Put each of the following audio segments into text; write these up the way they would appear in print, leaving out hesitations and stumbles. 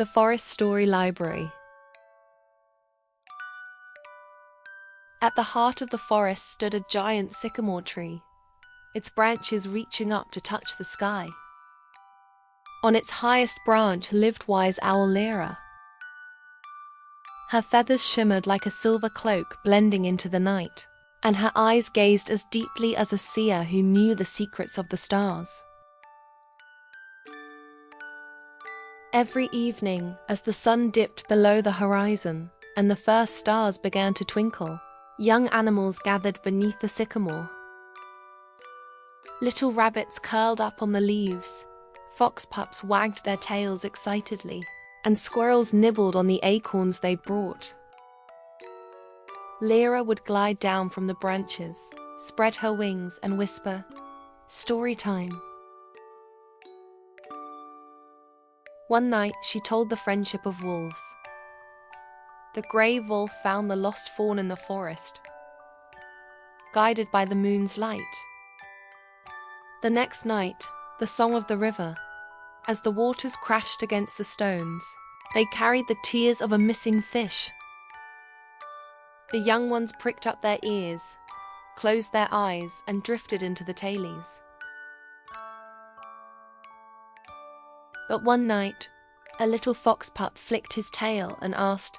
The Forest Story Library. At the heart of the forest stood a giant sycamore tree, its branches reaching up to touch the sky. On its highest branch lived Wise Owl Lira. Her feathers shimmered like a silver cloak blending into the night, and her eyes gazed as deeply as a seer who knew the secrets of the stars. Every evening, as the sun dipped below the horizon and the first stars began to twinkle, young animals gathered beneath the sycamore. Little rabbits curled up on the leaves, fox pups wagged their tails excitedly, and squirrels nibbled on the acorns they'd brought. Lyra would glide down from the branches, spread her wings, and whisper, "Storytime." One night, she told the friendship of wolves. The grey wolf found the lost fawn in the forest, guided by the moon's light. The next night, the song of the river. As the waters crashed against the stones, they carried the tears of a missing fish. The young ones pricked up their ears, closed their eyes, and drifted into the tailies. But one night, a little fox pup flicked his tail and asked,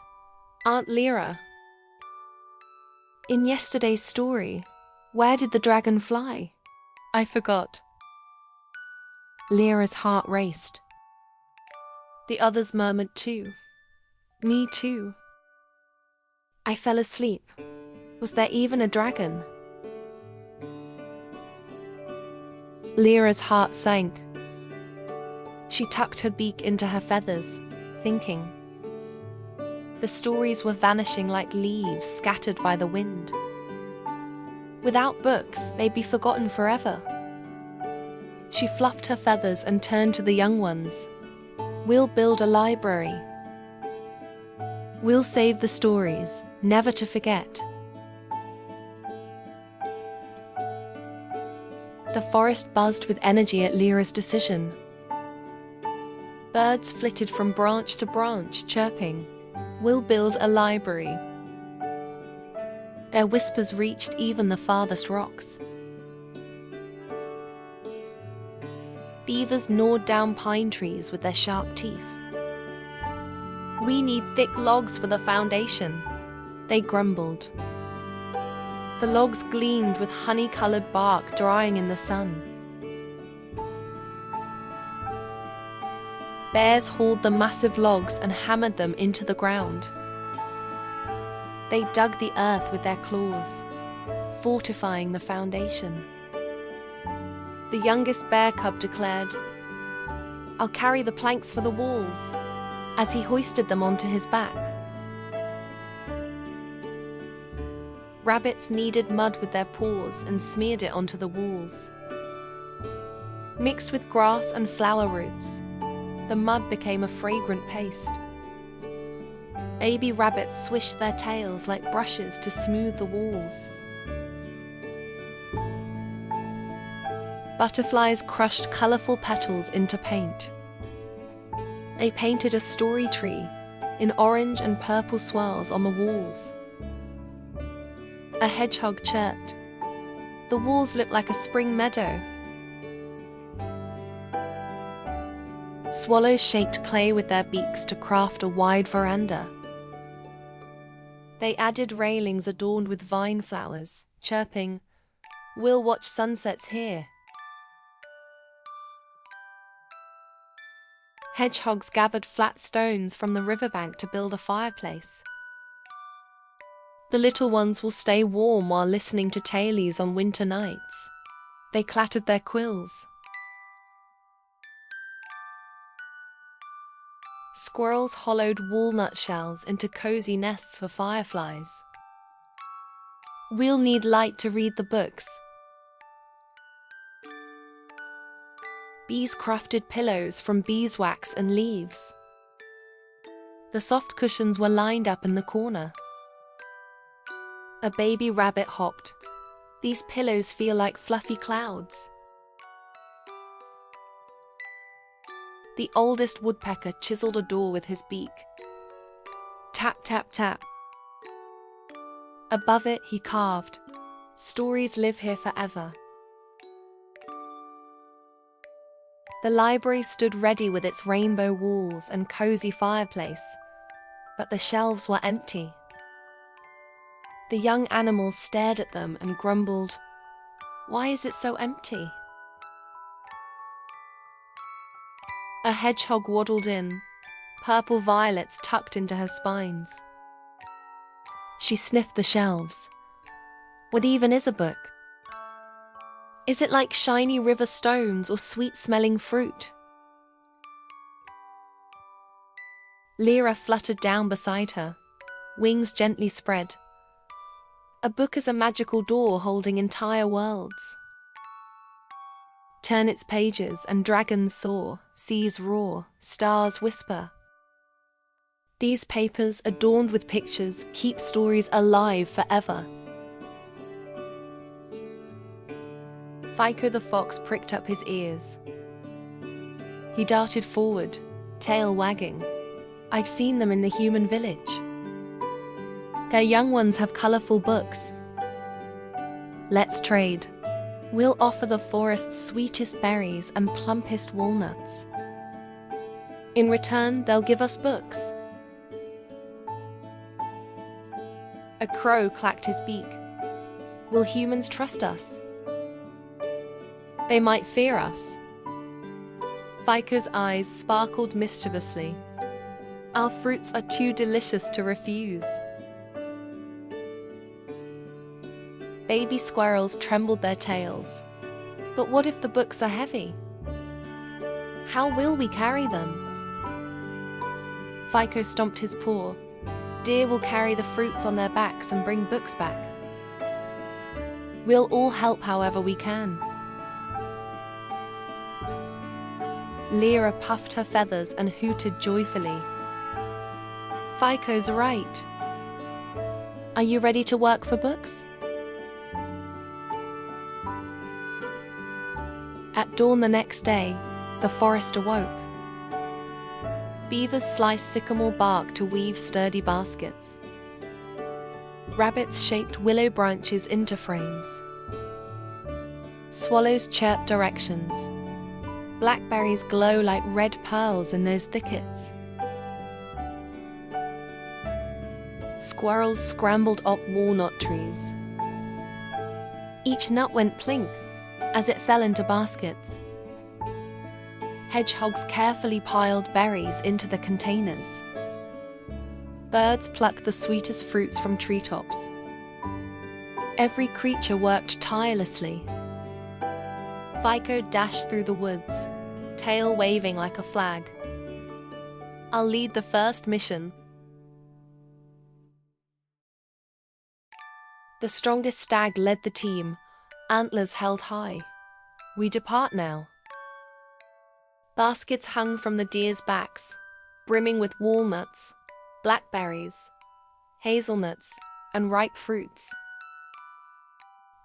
"Aunt Lyra, in yesterday's story, where did the dragon fly? I forgot." Lyra's heart raced. The others murmured too. "Me too. I fell asleep. Was there even a dragon?" Lyra's heart sank. She tucked her beak into her feathers, thinking. The stories were vanishing like leaves scattered by the wind. Without books, they'd be forgotten forever. She fluffed her feathers and turned to the young ones. "We'll build a library. We'll save the stories, never to forget." The forest buzzed with energy at Lyra's decision. Birds flitted from branch to branch, chirping, "We'll build a library." Their whispers reached even the farthest rocks. Beavers gnawed down pine trees with their sharp teeth. "We need thick logs for the foundation," they grumbled. The logs gleamed with honey-colored bark drying in the sun. Bears hauled the massive logs and hammered them into the ground. They dug the earth with their claws, fortifying the foundation. The youngest bear cub declared, "I'll carry the planks for the walls," as he hoisted them onto his back. Rabbits kneaded mud with their paws and smeared it onto the walls. Mixed with grass and flower roots, the mud became a fragrant paste. Baby rabbits swished their tails like brushes to smooth the walls. Butterflies crushed colorful petals into paint. They painted a story tree in orange and purple swirls on the walls. A hedgehog chirped. The walls looked like a spring meadow. Swallows shaped clay with their beaks to craft a wide veranda. They added railings adorned with vine flowers, chirping, "We'll watch sunsets here." Hedgehogs gathered flat stones from the riverbank to build a fireplace. The little ones will stay warm while listening to tailies on winter nights. They clattered their quills. Squirrels hollowed walnut shells into cozy nests for fireflies. "We'll need light to read the books." Bees crafted pillows from beeswax and leaves. The soft cushions were lined up in the corner. A baby rabbit hopped. "These pillows feel like fluffy clouds." The oldest woodpecker chiseled a door with his beak. Tap, tap, tap. Above it he carved, "Stories live here forever." The library stood ready with its rainbow walls and cozy fireplace, but the shelves were empty. The young animals stared at them and grumbled, "Why is it so empty?" A hedgehog waddled in, purple violets tucked into her spines. She sniffed the shelves. What even is a book? Is it like shiny river stones or sweet-smelling fruit? Lira fluttered down beside her, wings gently spread. A book is a magical door holding entire worlds. Turn its pages and dragons soar, seas roar, stars whisper. These papers, adorned with pictures, keep stories alive forever. Fico the fox pricked up his ears. He darted forward, tail wagging. "I've seen them in the human village. Their young ones have colorful books. Let's trade. We'll offer the forest's sweetest berries and plumpest walnuts. In return, they'll give us books." A crow clacked his beak. "Will humans trust us? They might fear us." Fico's eyes sparkled mischievously. "Our fruits are too delicious to refuse." Baby squirrels trembled their tails. "But what if the books are heavy? How will we carry them?" Fico stomped his paw. "Deer will carry the fruits on their backs and bring books back. We'll all help however we can." Lira puffed her feathers and hooted joyfully. "Fico's right. Are you ready to work for books?" At dawn the next day, the forest awoke. Beavers sliced sycamore bark to weave sturdy baskets. Rabbits shaped willow branches into frames. Swallows chirped directions. Blackberries glow like red pearls in those thickets. Squirrels scrambled up walnut trees. Each nut went plink as it fell into baskets. Hedgehogs carefully piled berries into the containers. Birds plucked the sweetest fruits from treetops. Every creature worked tirelessly. Fico dashed through the woods, tail waving like a flag. "I'll lead the first mission." The strongest stag led the team, antlers held high. "We depart now." Baskets hung from the deer's backs, brimming with walnuts, blackberries, hazelnuts, and ripe fruits.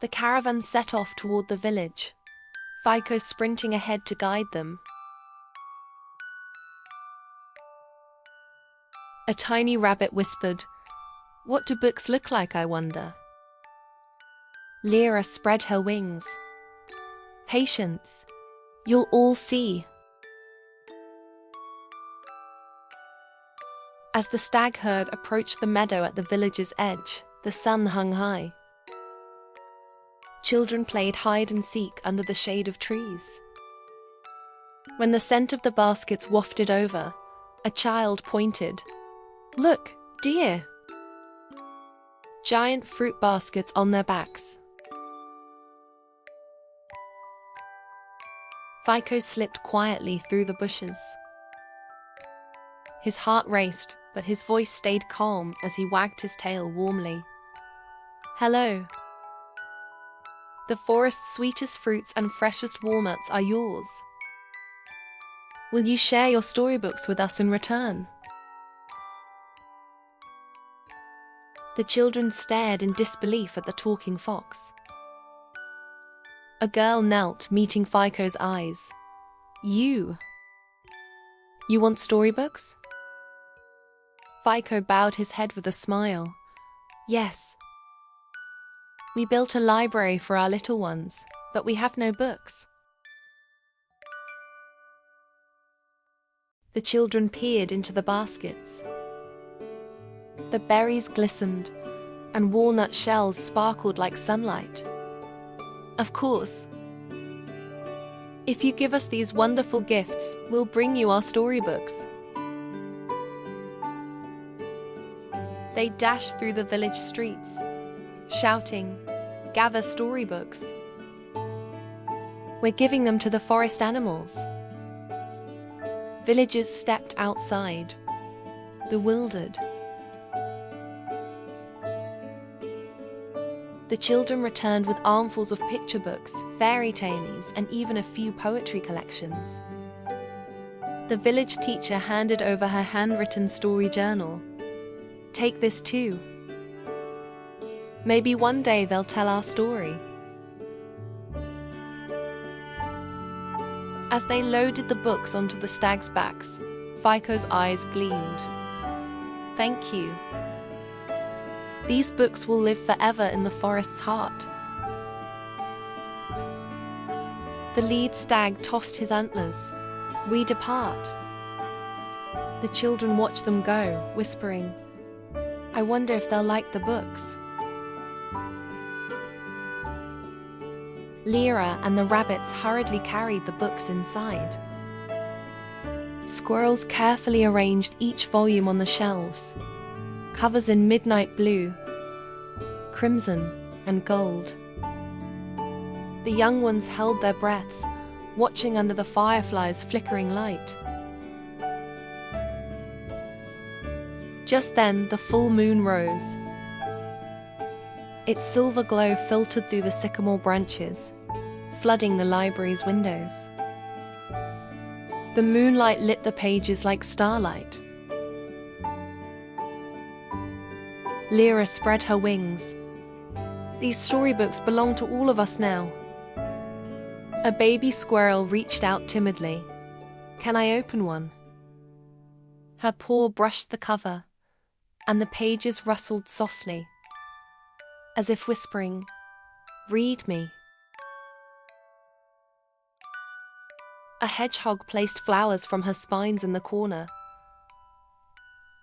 The caravan set off toward the village, Fico sprinting ahead to guide them. A tiny rabbit whispered, "What do books look like, I wonder?" Lira spread her wings. "Patience. You'll all see." As the stag herd approached the meadow at the village's edge, the sun hung high. Children played hide and seek under the shade of trees. When the scent of the baskets wafted over, a child pointed. "Look, deer!" Giant fruit baskets on their backs. Fico slipped quietly through the bushes. His heart raced, but his voice stayed calm as he wagged his tail warmly. "Hello. The forest's sweetest fruits and freshest walnuts are yours. Will you share your storybooks with us in return?" The children stared in disbelief at the talking fox. A girl knelt, meeting Fico's eyes. "You." You want storybooks? Fico bowed his head with a smile. Yes. We built a library for our little ones, but we have no books. The children peered into the baskets. The berries glistened, and walnut shells sparkled like sunlight. Of course. If you give us these wonderful gifts, we'll bring you our storybooks. They dashed through the village streets, shouting, "Gather storybooks. We're giving them to the forest animals." Villagers stepped outside, bewildered. The children returned with armfuls of picture books, fairy tales, and even a few poetry collections. The village teacher handed over her handwritten story journal. Take this too. Maybe one day they'll tell our story. As they loaded the books onto the stags' backs, Fico's eyes gleamed. Thank you. These books will live forever in the forest's heart. The lead stag tossed his antlers. We depart. The children watched them go, whispering, I wonder if they'll like the books. Lira and the rabbits hurriedly carried the books inside. Squirrels carefully arranged each volume on the shelves, covers in midnight blue, crimson, and gold. The young ones held their breaths, watching under the firefly's flickering light. Just then, the full moon rose. Its silver glow filtered through the sycamore branches, flooding the library's windows. The moonlight lit the pages like starlight. Lira spread her wings. These storybooks belong to all of us now. A baby squirrel reached out timidly. Can I open one? Her paw brushed the cover, and the pages rustled softly, as if whispering, read me. A hedgehog placed flowers from her spines in the corner.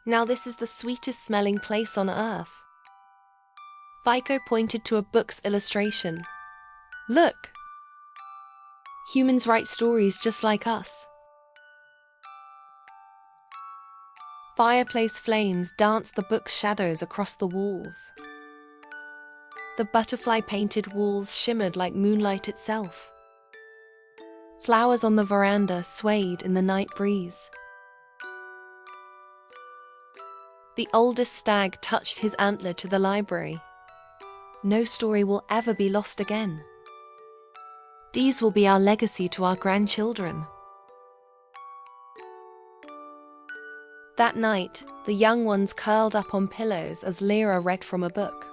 Now this is the sweetest smelling place on earth. Fico pointed to a book's illustration. Look! Humans write stories just like us. Fireplace flames danced the book's shadows across the walls. The butterfly-painted walls shimmered like moonlight itself. Flowers on the veranda swayed in the night breeze. The oldest stag touched his antler to the library. No story will ever be lost again. These will be our legacy to our grandchildren. That night, the young ones curled up on pillows as Lira read from a book.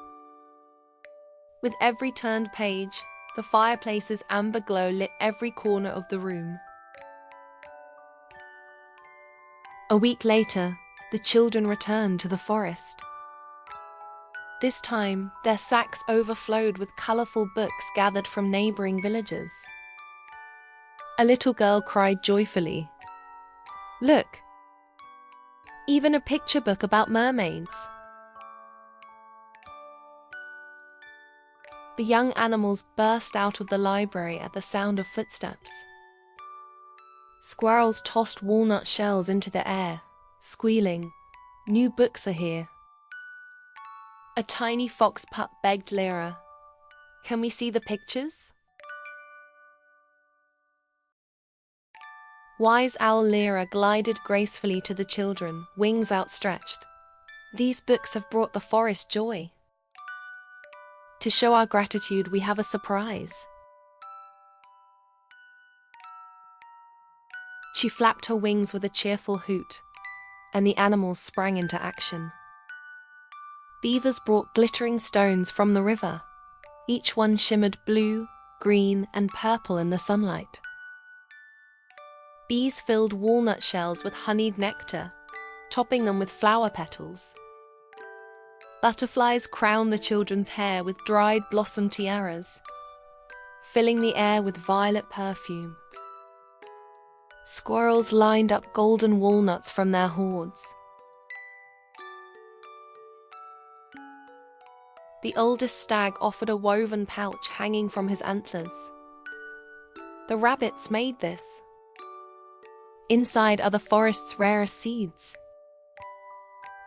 With every turned page, the fireplace's amber glow lit every corner of the room. A week later, the children returned to the forest. This time, their sacks overflowed with colorful books gathered from neighboring villages. A little girl cried joyfully, Look! Even a picture book about mermaids. The young animals burst out of the library at the sound of footsteps. Squirrels tossed walnut shells into the air, squealing, New books are here. A tiny fox pup begged Lira, Can we see the pictures? Wise Owl Lira glided gracefully to the children, wings outstretched. These books have brought the forest joy. To show our gratitude, we have a surprise. She flapped her wings with a cheerful hoot, and the animals sprang into action. Beavers brought glittering stones from the river. Each one shimmered blue, green, and purple in the sunlight. Bees filled walnut shells with honeyed nectar, topping them with flower petals. Butterflies crowned the children's hair with dried blossom tiaras, filling the air with violet perfume. Squirrels lined up golden walnuts from their hoards. The oldest stag offered a woven pouch hanging from his antlers. The rabbits made this. Inside are the forest's rarest seeds.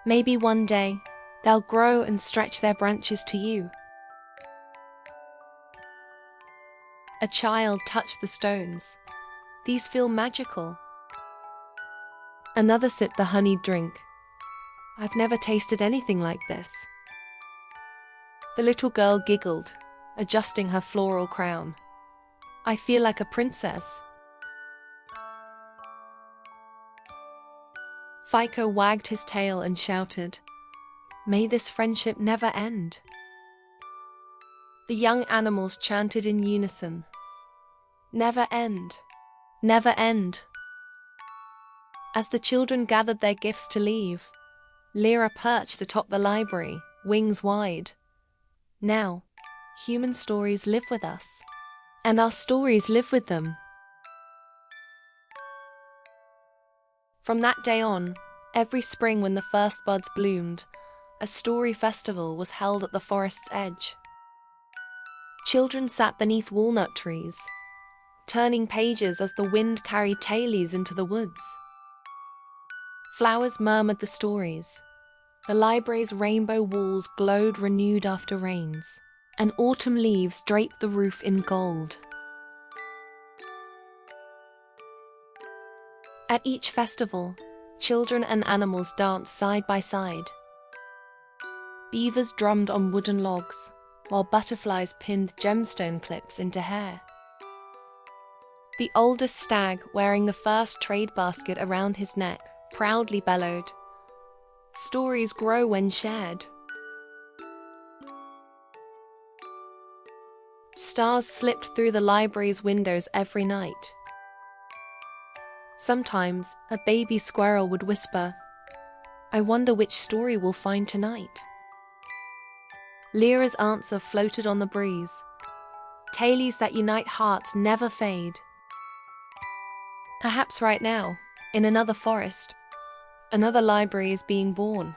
Maybe one day, they'll grow and stretch their branches to you. A child touched the stones. These feel magical. Another sipped the honeyed drink. I've never tasted anything like this. The little girl giggled, adjusting her floral crown. I feel like a princess. Fico wagged his tail and shouted, "May this friendship never end." The young animals chanted in unison, "Never end, never end." As the children gathered their gifts to leave, Lira perched atop the library, wings wide. Now, human stories live with us, and our stories live with them. From that day on, every spring when the first buds bloomed, a story festival was held at the forest's edge. Children sat beneath walnut trees, turning pages as the wind carried tales into the woods. Flowers murmured the stories. The library's rainbow walls glowed renewed after rains, and autumn leaves draped the roof in gold. At each festival, children and animals danced side by side. Beavers drummed on wooden logs, while butterflies pinned gemstone clips into hair. The oldest stag, wearing the first trade basket around his neck, proudly bellowed, "Stories grow when shared." Stars slipped through the library's windows every night. Sometimes, a baby squirrel would whisper, "I wonder which story we'll find tonight." Lyra's answer floated on the breeze. Tales that unite hearts never fade. Perhaps right now, in another forest, another library is being born.